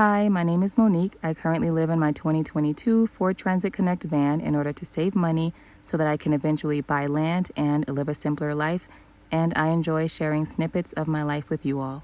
Hi, my name is Monique. I currently live in my 2022 Ford Transit Connect van in order to save money so that I can eventually buy land and live a simpler life, and I enjoy sharing snippets of my life with you all.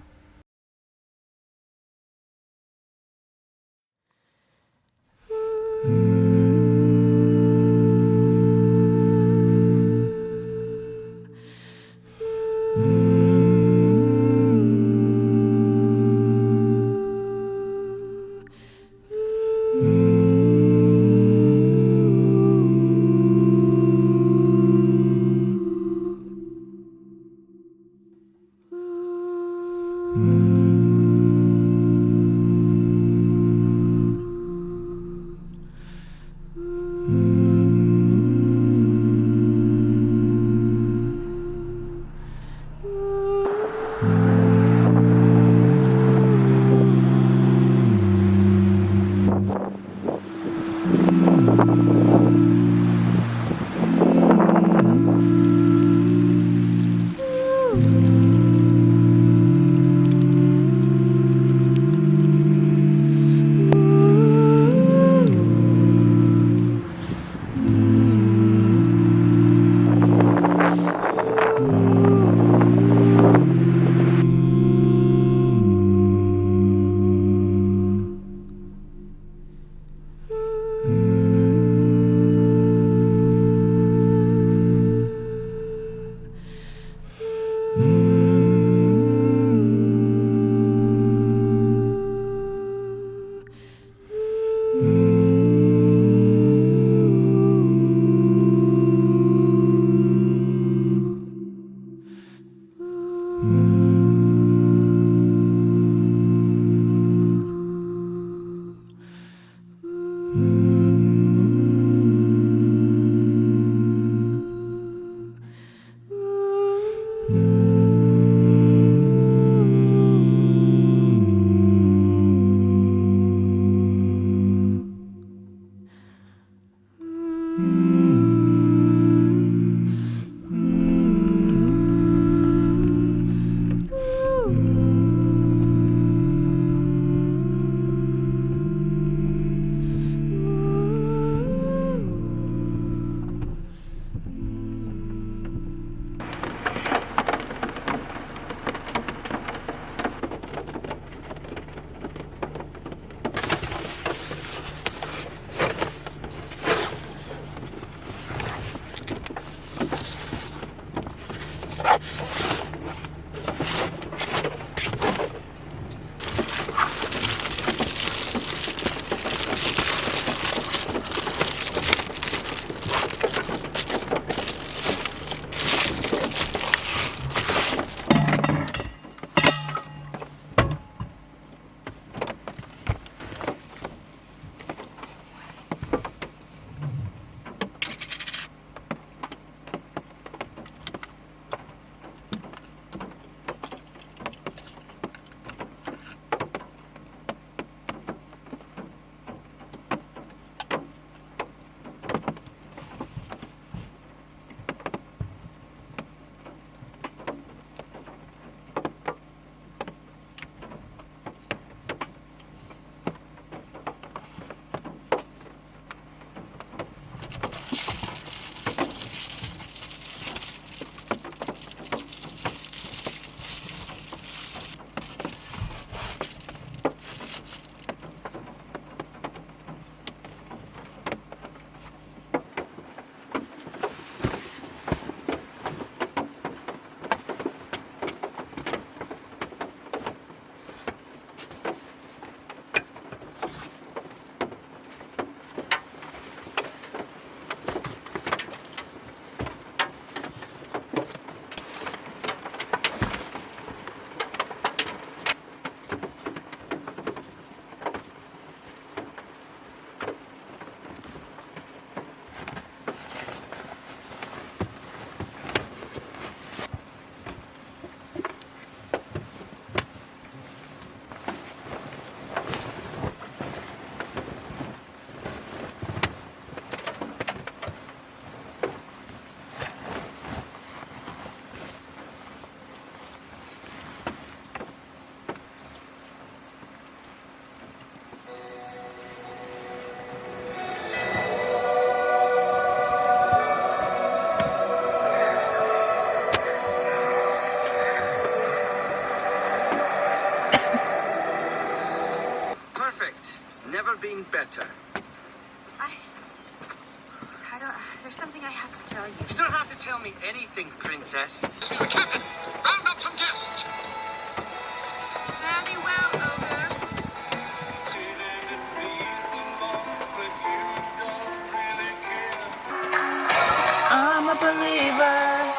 Never been better. I don't... There's something I have to tell you. You don't have to tell me anything, princess. This is the captain. Round up some guests. Very well, Ogre. I'm a believer.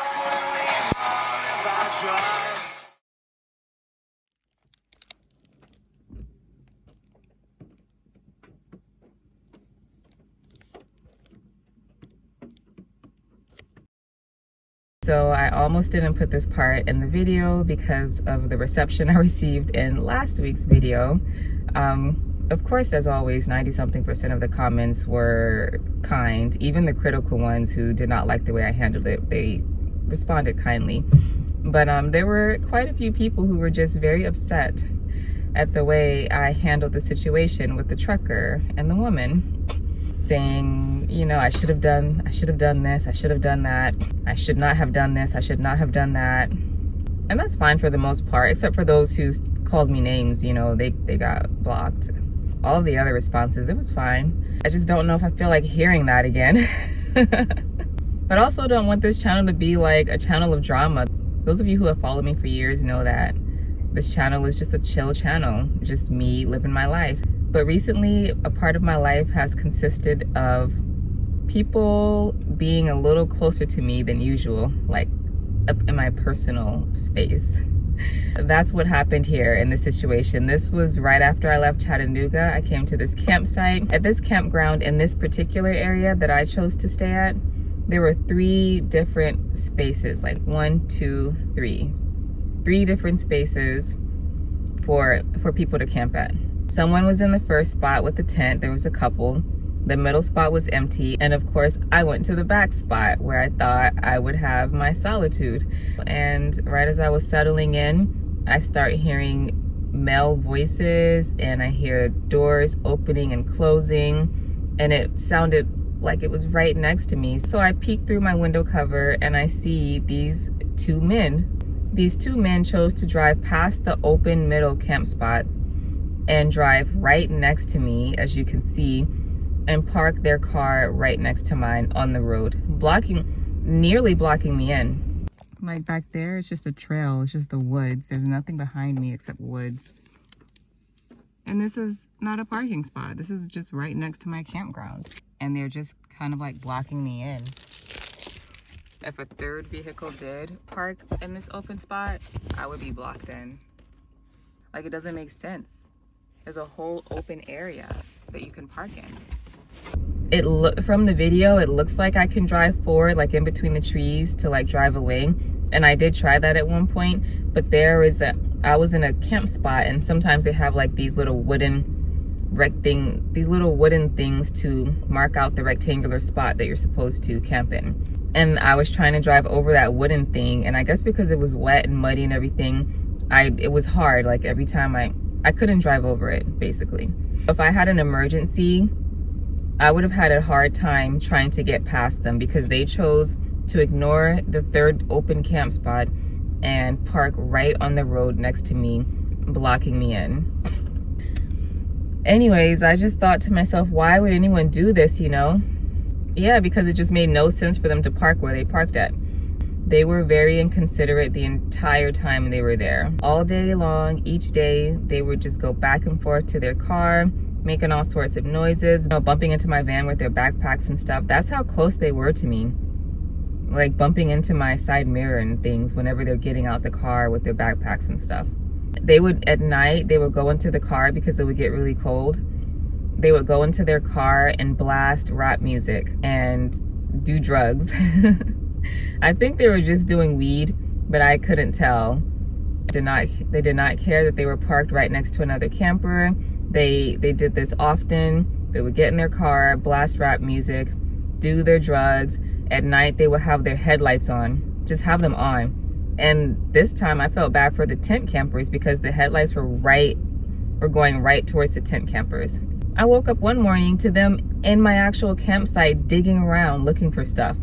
So I almost didn't put this part in the video because of the reception I received in last week's video. Of course, as always, 90-something% of the comments were kind. Even the critical ones who did not like the way I handled it, they responded kindly. But there were quite a few people who were just very upset at the way I handled the situation with the trucker and the woman, saying, you know, I should have done this, I should have done that, I should not have done this, I should not have done that. And that's fine for the most part, except for those who called me names, you know, they got blocked. All of the other responses, it was fine. I just don't know if I feel like hearing that again. But also don't want this channel to be like a channel of drama. Those of you who have followed me for years know that this channel is just a chill channel, just me living my life. But recently, a part of my life has consisted of people being a little closer to me than usual, like up in my personal space. That's what happened here in this situation. This was right after I left Chattanooga. I came to this campsite. At this campground in this particular area that I chose to stay at, there were 3 different spaces, like 1, 2, 3. 3 different spaces for people to camp at. Someone was in the first spot with the tent. There was a couple. The middle spot was empty. And of course, I went to the back spot where I thought I would have my solitude. And right as I was settling in, I start hearing male voices and I hear doors opening and closing. And it sounded like it was right next to me. So I peek through my window cover and I see these 2 men. These 2 men chose to drive past the open middle camp spot and drive right next to me, as you can see, and park their car right next to mine on the road, nearly blocking me in. Like back there, it's just a trail, it's just the woods. There's nothing behind me except woods. And this is not a parking spot. This is just right next to my campground. And they're just kind of like blocking me in. If a third vehicle did park in this open spot, I would be blocked in. Like, it doesn't make sense. There's a whole open area that you can park in. From the video, it looks like I can drive forward, like in between the trees to like drive away. And I did try that at one point, but I was in a camp spot and sometimes they have like these little wooden things to mark out the rectangular spot that you're supposed to camp in. And I was trying to drive over that wooden thing, and I guess because it was wet and muddy and everything, it was hard. Like every time I couldn't drive over it, basically. If I had an emergency, I would have had a hard time trying to get past them because they chose to ignore the third open camp spot and park right on the road next to me, blocking me in. Anyways, I just thought to myself, why would anyone do this, you know? Yeah, because it just made no sense for them to park where they parked at. They were very inconsiderate the entire time they were there. All day long, each day, they would just go back and forth to their car, making all sorts of noises, you know, bumping into my van with their backpacks and stuff. That's how close they were to me. Like bumping into my side mirror and things whenever they're getting out the car with their backpacks and stuff. At night, they would go into the car because it would get really cold. They would go into their car and blast rap music and do drugs. I think they were just doing weed, but I couldn't tell. They did not care that they were parked right next to another camper. They did this often. They would get in their car, blast rap music, do their drugs. At night, they would have their headlights on, just have them on. And this time I felt bad for the tent campers because the headlights were going right towards the tent campers. I woke up one morning to them in my actual campsite digging around looking for stuff.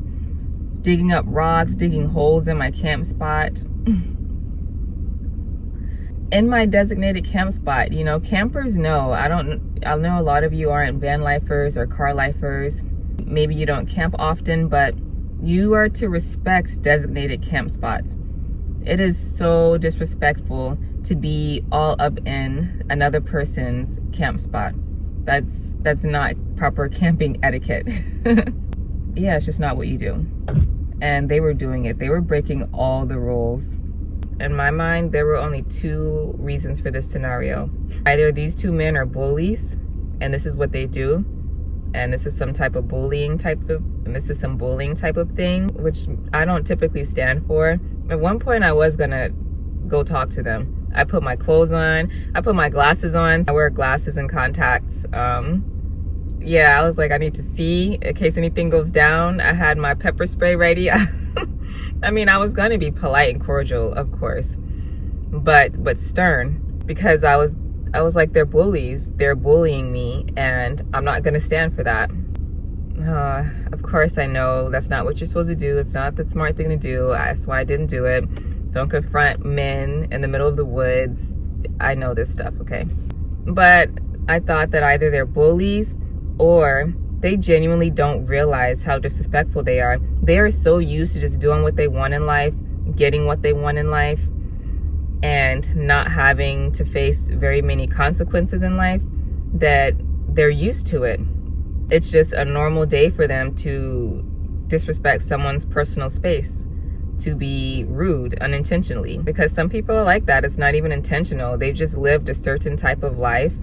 Digging up rocks, digging holes in my camp spot. in my designated camp spot. You know, campers know. I know a lot of you aren't van lifers or car lifers. Maybe you don't camp often, but you are to respect designated camp spots. It is so disrespectful to be all up in another person's camp spot. That's not proper camping etiquette. Yeah, it's just not what you do. And they were doing it. They were breaking all the rules. In my mind, there were only two reasons for this scenario. Either these two men are bullies, and this is what they do, and this is some bullying type of thing, which I don't typically stand for. At one point, I was gonna go talk to them. I put my clothes on, I put my glasses on. I wear glasses and contacts. Yeah, I was like, I need to see in case anything goes down. I had my pepper spray ready. I mean, I was gonna be polite and cordial, of course, but stern, because I was like, they're bullies. They're bullying me, and I'm not gonna stand for that. Of course, I know that's not what you're supposed to do. It's not the smart thing to do. That's why I didn't do it. Don't confront men in the middle of the woods. I know this stuff, okay? But I thought that either they're bullies or they genuinely don't realize how disrespectful they are. They are so used to just doing what they want in life, getting what they want in life, and not having to face very many consequences in life, that they're used to it. It's just a normal day for them to disrespect someone's personal space, to be rude unintentionally, because some people are like that. It's not even intentional. They've just lived a certain type of life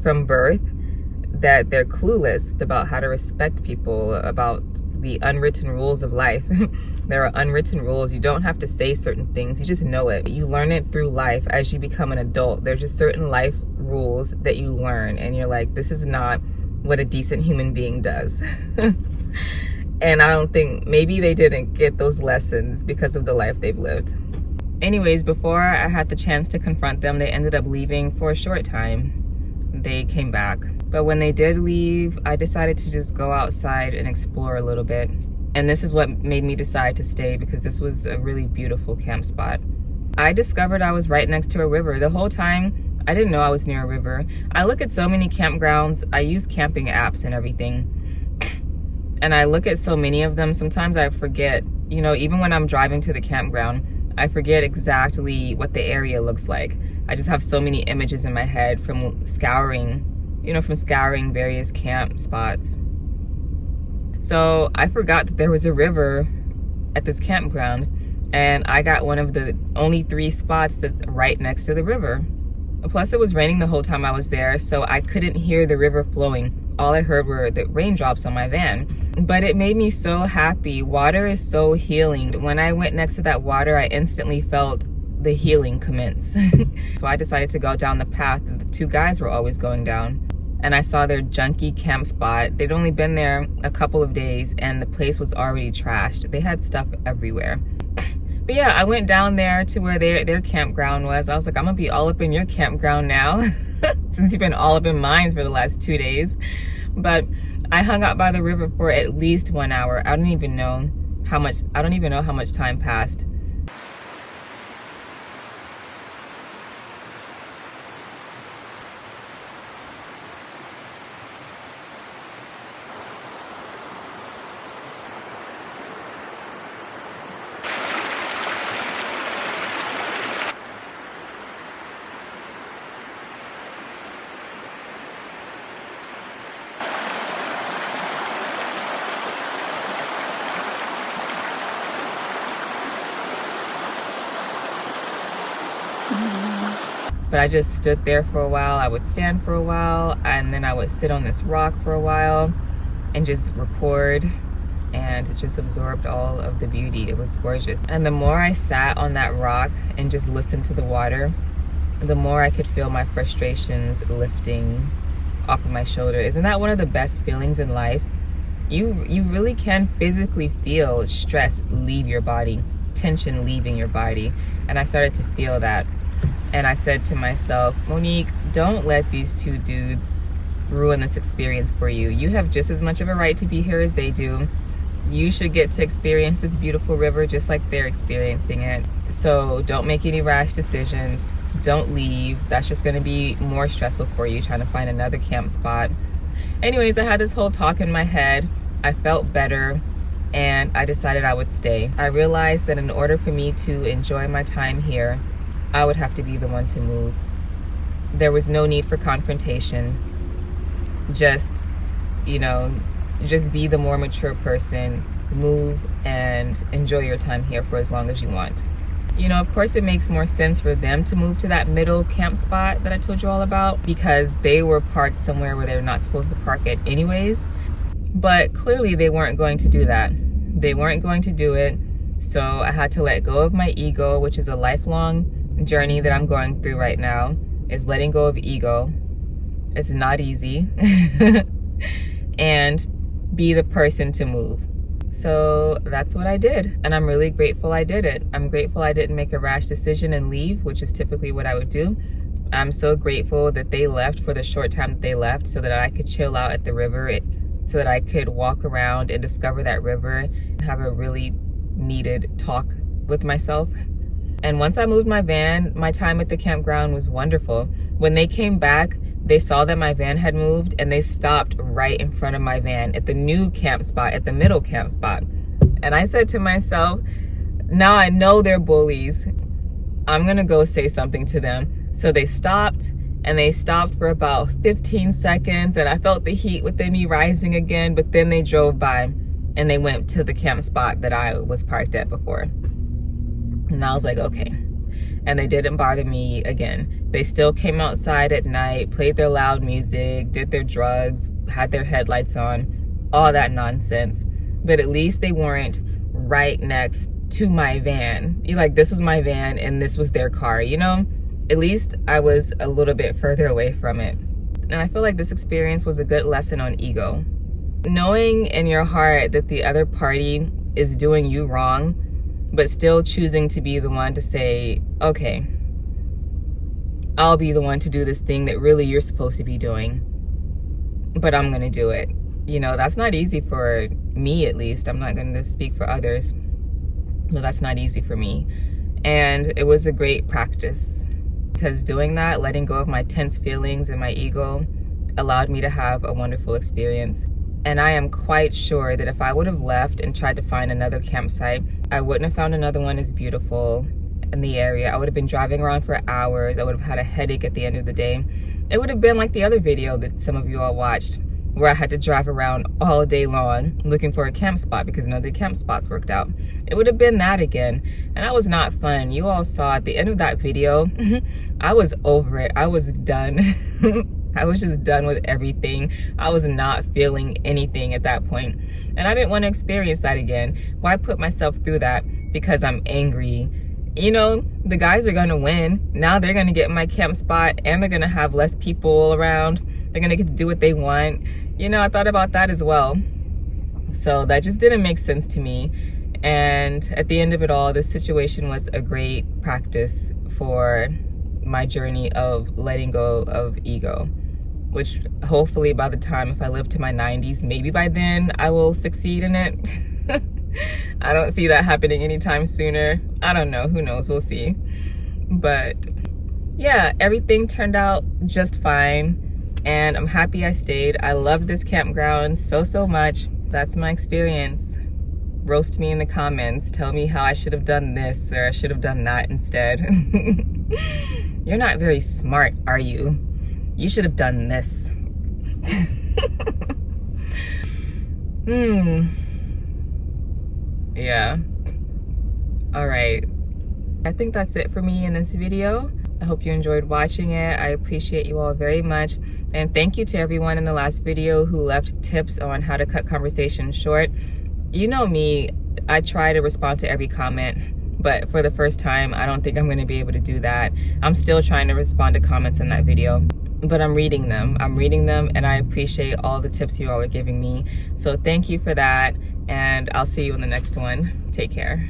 from birth that they're clueless about how to respect people, about the unwritten rules of life. There are unwritten rules. You don't have to say certain things. You just know it. You learn it through life as you become an adult. There's just certain life rules that you learn, and you're like, this is not what a decent human being does. And I don't think, maybe they didn't get those lessons because of the life they've lived. Anyways, before I had the chance to confront them, they ended up leaving for a short time. They came back. But when they did leave, I decided to just go outside and explore a little bit. And this is what made me decide to stay, because this was a really beautiful camp spot. I discovered I was right next to a river. The whole time, I didn't know I was near a river. I look at so many campgrounds. I use camping apps and everything. And I look at so many of them, sometimes I forget, you know, even when I'm driving to the campground, I forget exactly what the area looks like. I just have so many images in my head from scouring various camp spots. So I forgot that there was a river at this campground, and I got one of the only 3 spots that's right next to the river. Plus, it was raining the whole time I was there, so I couldn't hear the river flowing. All I heard were the raindrops on my van. But it made me so happy. Water is so healing. When I went next to that water, I instantly felt the healing commence. So I decided to go down the path that the 2 guys were always going down. And I saw their junky camp spot. They'd only been there a couple of days, and the place was already trashed. They had stuff everywhere. But yeah, I went down there to where their campground was. I was like, I'm gonna be all up in your campground now, since you've been all up in mine for the last 2 days. But I hung out by the river for at least 1 hour. I don't even know how much time passed. But I just stood there for a while. I would stand for a while, and then I would sit on this rock for a while and just record, and just absorbed all of the beauty. It was gorgeous. And the more I sat on that rock and just listened to the water, the more I could feel my frustrations lifting off of my shoulder. Isn't that one of the best feelings in life? You really can physically feel stress leave your body, tension leaving your body. And I started to feel that. And I said to myself, Monique, don't let these 2 dudes ruin this experience for you. You have just as much of a right to be here as they do. You should get to experience this beautiful river just like they're experiencing it. So don't make any rash decisions. don't leave. That's just gonna be more stressful for you trying to find another camp spot. Anyways, I had this whole talk in my head. I felt better and I decided I would stay. I realized that in order for me to enjoy my time here, I would have to be the one to move. There was no need for confrontation. Just, you know, just be the more mature person, move and enjoy your time here for as long as you want. You know, of course it makes more sense for them to move to that middle camp spot that I told you all about, because they were parked somewhere where they're not supposed to park it anyways. But clearly they weren't going to do that. They weren't going to do it. So I had to let go of my ego, which is a lifelong journey that I'm going through right now, is letting go of ego. It's not easy. And be the person to move. So that's what I did. And I'm really grateful I did it. I'm grateful I didn't make a rash decision and leave, which is typically what I would do. I'm so grateful that they left for the short time that they left so that I could chill out at the river, so that I could walk around and discover that river and have a really needed talk with myself. And once I moved my van, my time at the campground was wonderful. When they came back, they saw that my van had moved and they stopped right in front of my van at the new camp spot, at the middle camp spot. And I said to myself, now I know they're bullies. I'm gonna go say something to them. So they stopped, and they stopped for about 15 seconds and I felt the heat within me rising again, but then they drove by and they went to the camp spot that I was parked at before. And I was like, okay. And they didn't bother me again. They still came outside at night, played their loud music, did their drugs, had their headlights on, all that nonsense. But at least they weren't right next to my van. Like, this was my van and this was their car, you know? At least I was a little bit further away from it. And I feel like this experience was a good lesson on ego. Knowing in your heart that the other party is doing you wrong, but still choosing to be the one to say, okay, I'll be the one to do this thing that really you're supposed to be doing, but I'm gonna do it. You know, that's not easy for me, at least. I'm not gonna speak for others, but that's not easy for me. And it was a great practice, because doing that, letting go of my tense feelings and my ego, allowed me to have a wonderful experience. And I am quite sure that if I would have left and tried to find another campsite, I wouldn't have found another one as beautiful in the area. I would have been driving around for hours. I would have had a headache at the end of the day. It would have been like the other video that some of you all watched, where I had to drive around all day long looking for a camp spot because none of the camp spots worked out. It would have been that again, and that was not fun. You all saw at the end of that video, I was over it. I was done. I was just done with everything. I was not feeling anything at that point, and I didn't want to experience that again. Why put myself through that because I'm angry? You know, the guys are gonna win. Now they're gonna get my camp spot and they're gonna have less people around. They're gonna get to do what they want. You know, I thought about that as well. So that just didn't make sense to me. And at the end of it all, this situation was a great practice for my journey of letting go of ego, which hopefully by the time, if I live to my 90s, maybe by then I will succeed in it. I don't see that happening anytime sooner. I don't know, who knows, we'll see. But yeah, everything turned out just fine. And I'm happy I stayed. I loved this campground so much. That's my experience. Roast me in the comments. Tell me how I should have done this or I should have done that instead. You're not very smart, are you? You should have done this. Yeah. All right. I think that's it for me in this video. I hope you enjoyed watching it. I appreciate you all very much. And thank you to everyone in the last video who left tips on how to cut conversations short. You know me, I try to respond to every comment, but for the first time, I don't think I'm gonna be able to do that. I'm still trying to respond to comments in that video, but I'm reading them and I appreciate all the tips you all are giving me. So thank you for that, and I'll see you in the next one. Take care.